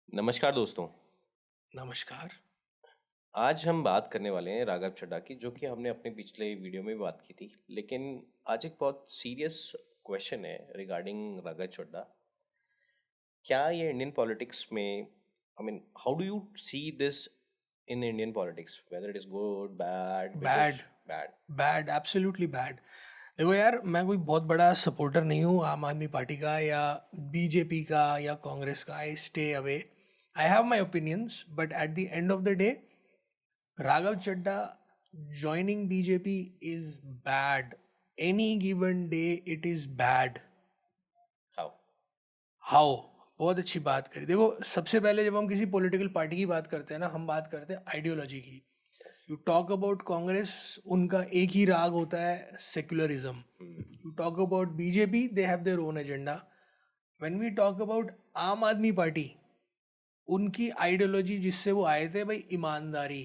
नमस्कार दोस्तों। नमस्कार। आज हम बात करने वाले हैं राघव चड्ढा की, जो कि हमने अपने पिछले वीडियो में भी बात की थी। लेकिन आज एक बहुत सीरियस क्वेश्चन है रिगार्डिंग राघव चड्ढा। क्या ये इंडियन पॉलिटिक्स में, how do you see this in Indian politics, whether it is good bad? Because bad, bad. Bad, absolutely bad. देखो यार, मैं कोई बहुत बड़ा सपोर्टर नहीं हूँ आम आदमी पार्टी का या बीजेपी का या कांग्रेस का। I stay away. I have my opinions, but at the end of the day Raghav Chadha joining BJP is bad. Any given day it is bad. How? How? बहुत अच्छी बात करी। देखो, सबसे पहले जब हम किसी पॉलिटिकल पार्टी की बात करते हैं ना, हम बात करते हैं आइडियोलॉजी की। यू टॉक अबाउट कांग्रेस, उनका एक ही राग होता है, secularism. You talk about BJP, they have their own agenda. When we talk about Aam Aadmi party, उनकी आइडियोलॉजी जिससे वो आए थे भाई, ईमानदारी।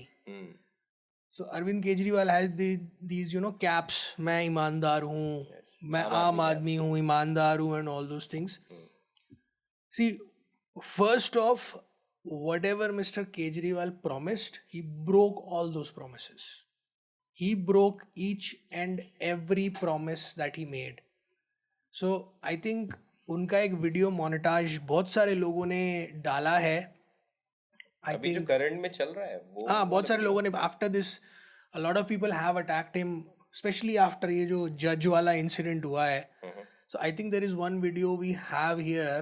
So Arvind Kejriwal has these caps, मैं ईमानदार हूँ, मैं आम आदमी हूँ, ईमानदार हूँ, and all those things. See, first off, whatever Mr. Kejriwal promised, he broke all those promises. He broke each and every promise that he made. So I think उनका एक वीडियो मोनेटाज बहुत सारे लोगों ने डाला है। आई अभी जो थिंक करंट में चल रहा है वो हाँ, बहुत वाला सारे वीडियो। लोगों ने after this, a lot of people have attacked him, specially after ये जो जज वाला इंसिडेंट हुआ है. So I think there is one video we have here.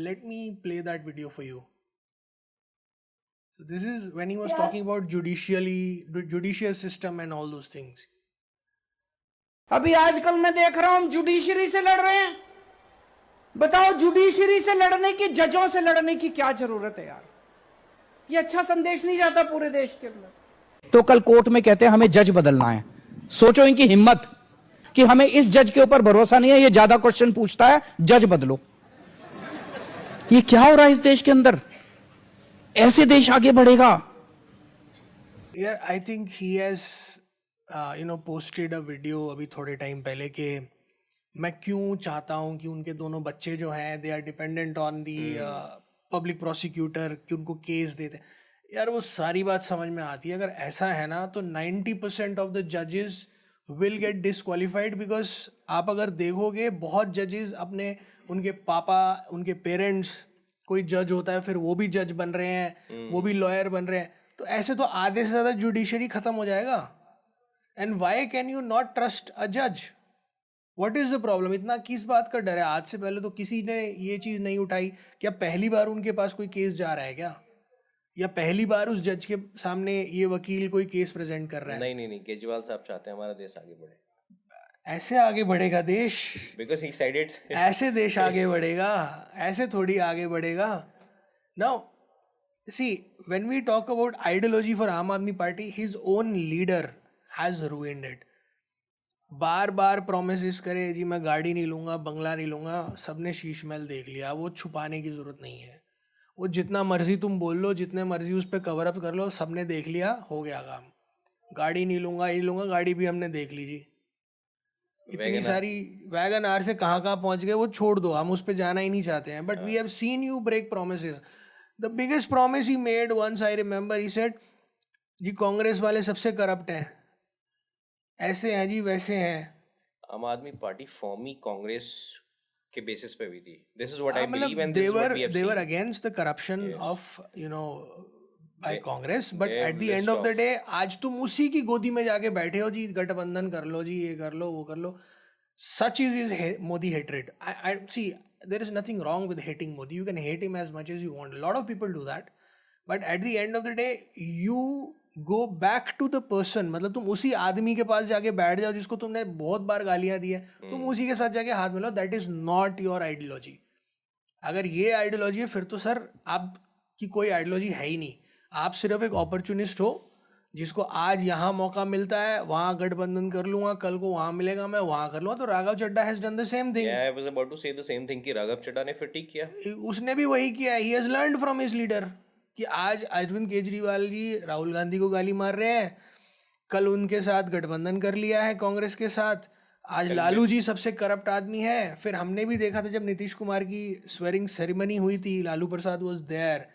Let me play that video for you. So this is when he was talking about judicial system and all those things. अभी आजकल मैं देख रहा हूं judiciary से लड़ रहे हैं। बताओ, जुडिशरी से लड़ने की, जजों से लड़ने की क्या जरूरत है यार? ये अच्छा संदेश नहीं जाता पूरे देश के अंदर। तो कल कोर्ट में कहते हैं हमें जज बदलना है। सोचो इनकी हिम्मत कि हमें इस जज के ऊपर भरोसा नहीं है, ये ज्यादा क्वेश्चन पूछता है, जज बदलो। ये क्या हो रहा है इस देश के अंदर? ऐसे देश आगे बढ़ेगा? Yeah, I think he has posted a video अभी थोड़े टाइम पहले कि मैं क्यों चाहता हूँ कि उनके दोनों बच्चे जो हैं, they are dependent on the public prosecutor, कि उनको केस देते। यार वो सारी बात समझ में आती है। अगर ऐसा है ना, तो 90% ऑफ द जजेस विल गेट डिसक्वालीफाइड। बिकॉज आप अगर देखोगे, बहुत जजेस अपने, उनके पापा, उनके पेरेंट्स, कोई जज होता है, फिर वो भी जज बन रहे हैं, वो भी लॉयर बन रहे हैं। तो ऐसे तो आधे से ज़्यादा जुडिशरी खत्म हो जाएगा। And why can you not trust a जज? What is the problem? इतना किस बात का डर है? आज से पहले तो किसी ने ये चीज़ नहीं उठाई। क्या पहली बार उनके पास कोई केस जा रहा है क्या? या पहली बार उस जज के सामने ये वकील कोई केस प्रेजेंट कर रहा है? नहीं नहीं नहीं, केजरीवाल साहब चाहते हैं हमारा देश आगे बढ़े। ऐसे आगे बढ़ेगा देश? Because he said it. ऐसे देश आगे बढ़ेगा? ऐसे थोड़ी आगे बढ़ेगा। Now see, when we talk about ideology for Aam Aadmi Party, his own leader has ruined it. बार बार प्रोमिस करे जी, मैं गाड़ी नहीं लूँगा, बंगला नहीं लूँगा। सबने शीश महल देख लिया, वो छुपाने की ज़रूरत नहीं है। वो जितना मर्जी तुम बोल लो, जितने मर्जी उस पर कवर अप कर लो, सबने देख लिया, हो गया काम। गाड़ी नहीं लूँगा, ये लूँगा, गाड़ी भी हमने देख ली जी। इतनी सारी वैगन आर से कहाँ कहाँ पहुँच गए वो छोड़ दो, हम उस पर जाना ही नहीं चाहते हैं। But we have seen you break promises. The biggest promise he made once, I remember, he said जी कांग्रेस वाले सबसे करप्ट हैं, ऐसे हैं जी, वैसे हैं। आम आदमी पार्टी फॉर्म ही कांग्रेस के बेसिस पे हुई थी। दिस इज व्हाट आई मतलब believe and this is what we have they were seen. against the corruption of by Congress, but they at have the end list of the of day आज तुम उसी की गोदी में जाके बैठे हो जी, गठबंधन कर लो जी, ये कर लो, वो कर लो। Such is Modi hatred. I see, there is nothing wrong with hating Modi. You can hate him as much as you want. A lot of people do that. But at the end of the day, you go back to the person. मतलब तुम उसी आदमी के पास जाके बैठ जाओ जिसको तुमने बहुत बार गालियां दी है, तुम उसी के साथ जाके हाथ मिलाओ। That is not your ideology. अगर ये आइडियोलॉजी है, फिर तो सर आपकी कोई आइडियोलॉजी है ही नहीं। आप सिर्फ एक अपॉर्चुनिस्ट हो, जिसको आज यहाँ मौका मिलता है, वहाँ गठबंधन कर लूंगा, कल को वहाँ मिलेगा, मैं वहाँ कर लूँगा। तो Raghav Chadha has done the same thing. I was about to say the same thing कि राघव चड्ढा ने फिर ठीक किया। उसने भी वही किया। He has learned from his leader कि आज अरविंद केजरीवाल जी राहुल गांधी को गाली मार रहे हैं, कल उनके साथ गठबंधन कर लिया है कांग्रेस के साथ, आज लालू जी सबसे करप्ट आदमी है। फिर हमने भी देखा था जब नीतीश कुमार की स्वेरिंग सेरेमनी हुई थी, Lalu Prasad was there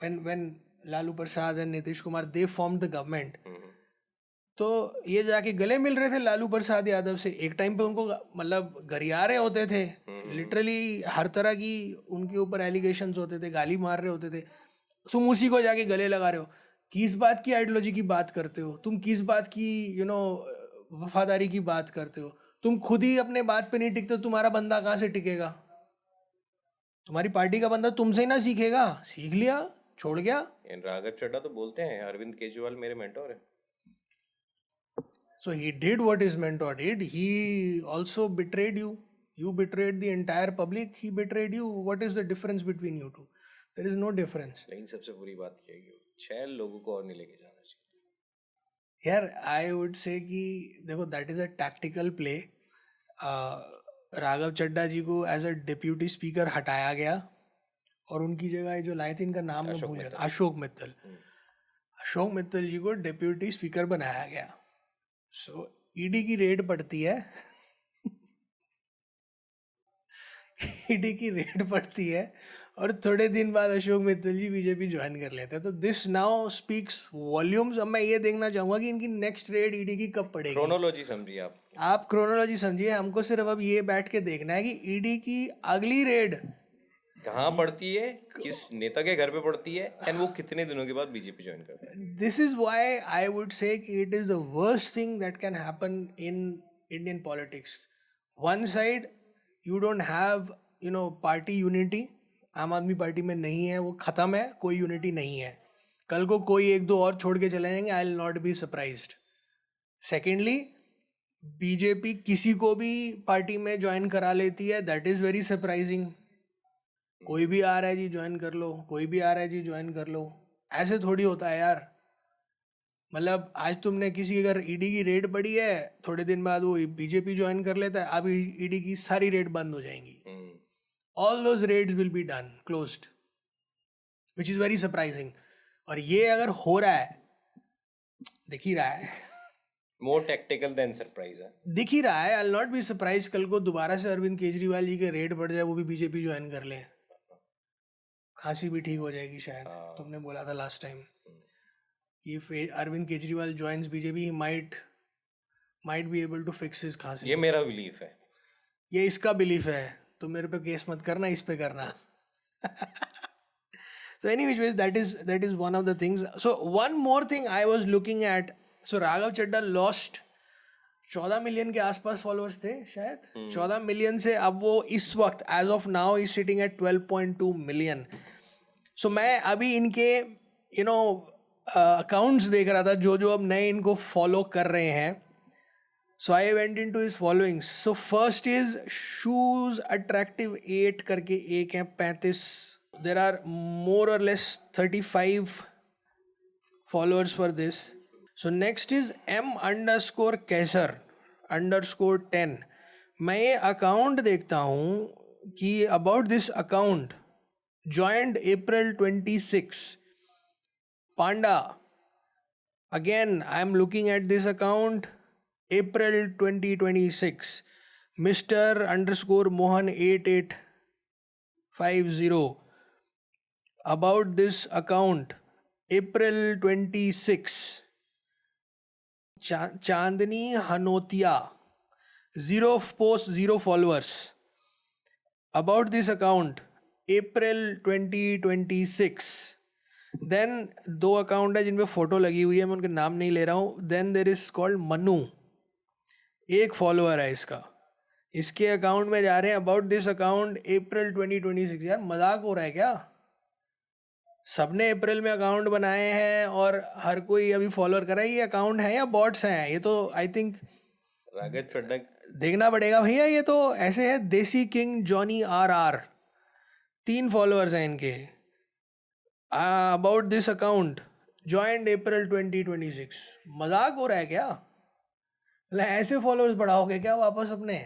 when Lalu Prasad and Nitish Kumar they formed the government. तो ये जाके गले मिल रहे थे लालू प्रसाद यादव से। एक टाइम पे उनको मतलब गरिया रहे होते थे, लिटरली हर तरह की उनके ऊपर एलिगेशंस होते थे, गाली मार रहे होते थे। तुम उसी को जाके गले लगा रहे हो। किस बात की आइडियोलॉजी की बात करते हो तुम? किस बात की वफादारी की बात करते हो? तुम खुद ही अपने बात पे नहीं टिकते, तुम्हारा बंदा कहाँ से टिकेगा? तुम्हारी पार्टी का बंदा तुमसे ही ना सीखेगा। सीख लिया, छोड़ गया। राघव चड्ढा तो बोलते हैं अरविंद केजरीवाल मेरे मेंटोर है। So he did what his mentor did. He also betrayed you. You betrayed the entire public. He betrayed you. What is the difference between you two? There is no difference. लेकिन सबसे बुरी बात यह है कि 6 लोगों को और नहीं लेके जाना चाहिए। यार आई वुड से कि देखो that is a tactical play. Raghav Chadha ji को एज अ डिप्यूटी स्पीकर हटाया गया और उनकी जगह ये जो लाए थे, इनका नाम मैं भूल गया, अशोक मित्तल। अशोक मित्तल जी को डिप्यूटी स्पीकर बनाया गया। सो ईडी की रेड पड़ती है ईडी की रेड पड़ती है और थोड़े दिन बाद अशोक मित्तल जी बीजेपी ज्वाइन कर लेते हैं। तो दिस नाउ स्पीक्स वॉल्यूम्स। अब मैं ये देखना चाहूंगा कि इनकी नेक्स्ट रेड ईडी की कब पड़ेगी। क्रोनोलॉजी समझिए आप क्रोनोलॉजी समझिए। हमको सिर्फ अब ये बैठ के देखना है कि ईडी की अगली रेड कहाँ पड़ती है, किस नेता के घर पे पड़ती है, एंड वो कितने दिनों के बाद बीजेपी ज्वाइन करता है। This is why I would say कि it is the worst thing that can happen in Indian politics. One side you don't have party unity. Aam Aadmi party में नहीं है, वो खत्म है, कोई यूनिटी नहीं है। कल को कोई एक दो और छोड़ के चले जाएंगे, I will not be surprised. Secondly, BJP किसी को भी पार्टी में ज्वाइन करा लेती है, दैट इज वेरी सरप्राइजिंग। कोई भी आ रहा है जी ज्वाइन कर लो, कोई भी आ रहा है जी ज्वाइन कर लो। ऐसे थोड़ी होता है यार। मतलब आज तुमने किसी के घर ईडी की रेड पड़ी है, थोड़े दिन बाद वो बीजेपी ज्वाइन कर लेता है, अब ईडी की सारी रेड बंद हो जाएंगी। All those raids will be done closed, which is very surprising. और ये अगर हो रहा है, दिख ही रहा है, मोर टेक्टिकल देन सरप्राइज है, दिख ही रहा है। I will not be surprise कल को दोबारा से अरविंद केजरीवाल जी के रेड बढ़ जाए, वो भी बीजेपी ज्वाइन कर लें, खांसी भी ठीक हो जाएगी शायद। तुमने बोला था लास्ट टाइम कि if Arvind Kejriwal joins BJP he might be able to fix his खांसी। ये मेरा बिलीफ है, ये इसका बिलीफ है। तो मेरे पे केस मत करना, इस पे करना। So anyways, that is one of the things. So one more thing I was looking at. So Raghav Chadha lost 14 million के आसपास फॉलोअर्स थे शायद। 14 मिलियन से अब वो इस वक्त as of now is sitting at 12.2 million. So मैं अभी इनके अकाउंट्स देख रहा था जो अब नए इनको फॉलो कर रहे हैं। So I went in to his followings. So first is shoes attractive 8 करके एक है 35। There are more or less 35 followers for this. So next is M_Kesar _10. मैं ये अकाउंट देखता हूँ कि about this account joined April 26. Panda, again I am looking at this account April 2026. Mr_Mohan 8850. About this account April 26. Chandni Hanotia, 0 posts, 0 followers. About this account April 2026. Then 2 account है जिन पे photo लगी हुई है, मैं उनके नाम नहीं ले रहा हूँ। Then there is called Manu, 1 follower है इसका। इसके अकाउंट में जा रहे हैं अबाउट दिस अकाउंट April 2026। यार मजाक हो रहा है क्या? सबने अप्रैल में अकाउंट बनाए हैं और हर कोई अभी फॉलोअर कर रहा है। ये अकाउंट है या बॉट्स हैं? ये तो आई थिंक राघव चड्ढा देखना पड़ेगा भैया। ये तो ऐसे है देसी किंग जॉनी RR, 3 फॉलोअर्स हैं इनके। About this account joined April 2026। मजाक हो रहा है क्या? मतलब ऐसे फॉलोअर्स बढ़ाओगे क्या वापस अपने,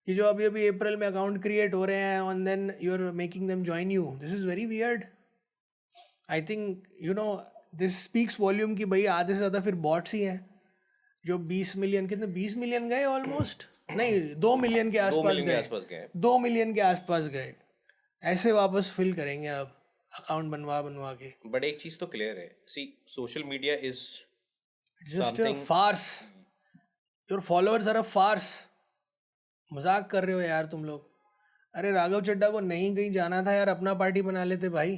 कि जो अभी अभी अप्रैल में अकाउंट क्रिएट हो रहे हैं and then you are making them join you? This is very weird. I think this speaks volume कि भाई आधे से ज़्यादा फिर बॉट्स ही हैं। जो 20 मिलियन, कितने 20 मिलियन गए ऑलमोस्ट, नहीं 2 मिलियन के 2 आसपास मिलियन के गए, आसपास गए 2 मिलियन के आसपास गए, ऐसे वापस फिल करेंगे अब अकाउंट बनवा के। बट एक चीज तो क्लियर है, see social media is just a farce, your followers are a farce. मजाक कर रहे हो यार तुम लोग। अरे राघव चड्ढा को नहीं कहीं जाना था यार, अपना पार्टी बना लेते भाई,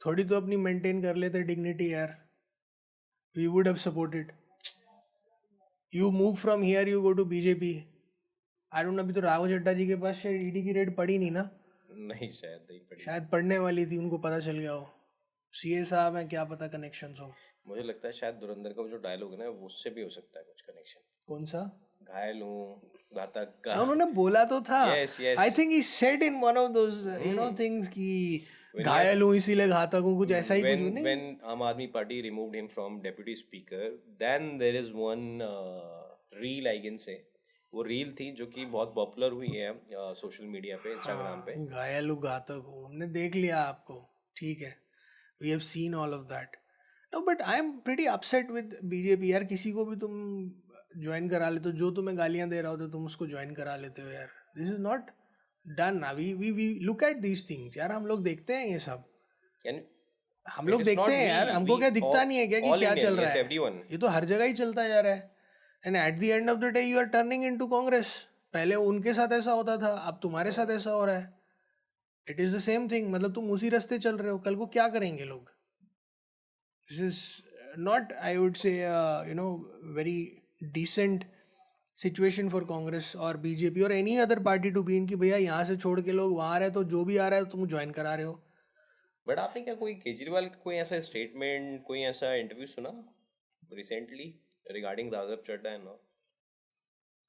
थोड़ी तो अपनी मेंटेन कर लेते डिग्निटी यार, we would have supported. You move from here, you go to BJP. I don't know, अभी तो राघव चड्ढा जी के पास शायद ईडी की रेड पड़ी नहीं ना, नहीं शायद नहीं पड़ी, शायद पढ़ने वाली थी, उनको पता चल गया हो, सीए साहब हैं, क्या पता कनेक्शंस हो। मुझे लगता है शायद धुरंधर का वो जो डायलॉग है ना, वो उससे भी हो सकता है कुछ कनेक्शन। कौन सा? घायल हूँ घातक का। उन्होंने बोला तो था, Yes, yes. I think he said in one of those you know things कि घायल हूँ इसीलिए घातक हूँ, कुछ ऐसा ही कुछ नहीं। when Aam Aadmi Party removed him from deputy speaker, then there is one reel I can say, वो रील थी जो कि बहुत पॉपुलर हुई है सोशल मीडिया पे, इंस्टाग्राम पे। घायल हूँ घातक हूँ, हमने देख लिया आपको, ठीक है, we have seen all of that. No but I am pretty upset with BJP यार। किसी को भी तुम ज्वाइन करा लेते हो, जो तुम्हें गालियां दे रहा होता तुम उसको ज्वाइन करा लेते हो यार, this is not done. We look at these things यार, हम लोग देखते हैं ये सब, हम लोग देखते हैं यार, हमको क्या दिखता नहीं है क्या कि क्या चल रहा है? ये तो हर जगह ही चलता जा रहा है। And at the end of the day you are turning into Congress. पहले उनके साथ ऐसा होता था, अब तुम्हारे साथ ऐसा हो रहा है। It is the same thing, मतलब तुम उसी रास्ते चल रहे हो, कल को क्या करेंगे लोग? This is not, I would say you know very decent situation for Congress और बीजेपी और any other party to be in, कि भैया यहाँ से छोड़ के लोग वहाँ आ रहे हैं, तो जो भी आ रहा है तुम ज्वाइन करा रहे हो। बट आपने क्या कोई केजरीवाल का कोई ऐसा स्टेटमेंट, कोई ऐसा इंटरव्यू सुना recently regarding Raghav Chadha and all?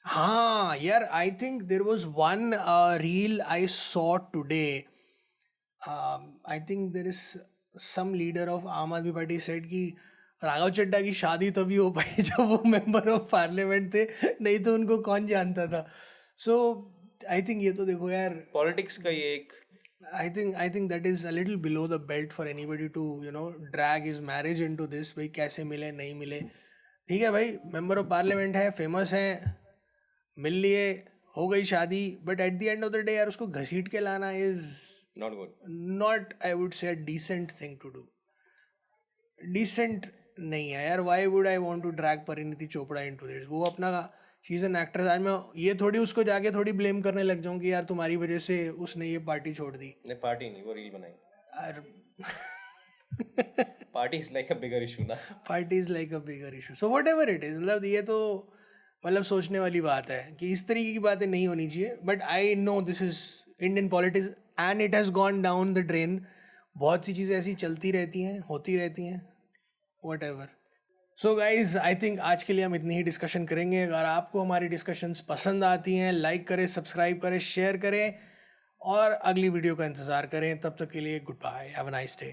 हाँ यार, I think there was one reel I saw today, I think there is some leader of Aam Aadmi party said कि राघव चड्ढा की शादी तभी हो पाई जब वो मेंबर ऑफ पार्लियामेंट थे, नहीं तो उनको कौन जानता था। सो आई थिंक ये तो देखो यार, पॉलिटिक्स का ये एक, I think that is a little below the belt for anybody to you know drag his marriage into this। भाई कैसे मिले नहीं मिले, ठीक है भाई, मेंबर ऑफ पार्लियामेंट है, फेमस है, मिल लिए, हो गई शादी, but at the end of the day यार उसको घसीट के लाना is not good, not I would say decent thing to do. Decent नहीं है यार। Why would I want to drag Parineeti Chopra into this? वो अपना, शी इज़ एन एक्ट्रेस। आज मैं ये थोड़ी उसको जाके थोड़ी ब्लेम करने लग जाऊँ कि यार तुम्हारी वजह से उसने ये पार्टी छोड़ दी। नहीं पार्टी नहीं, वो रील बनाई। यार party is like a bigger issue ना, party is like a bigger issue. So whatever it is, मतलब ये तो मतलब सोचने वाली बात है कि इस तरीके की बातें नहीं होनी चाहिए। But I know this is Indian politics and it has gone down the drain. बहुत सी चीज़ें ऐसी चलती रहती हैं, होती रहती हैं, what ever. So guys I think आज के लिए हम इतनी ही डिस्कशन करेंगे। अगर आपको हमारी डिस्कशंस पसंद आती हैं, लाइक करें, सब्सक्राइब करें, शेयर करें और अगली वीडियो का इंतज़ार करें। तब तक के लिए goodbye, have a nice day.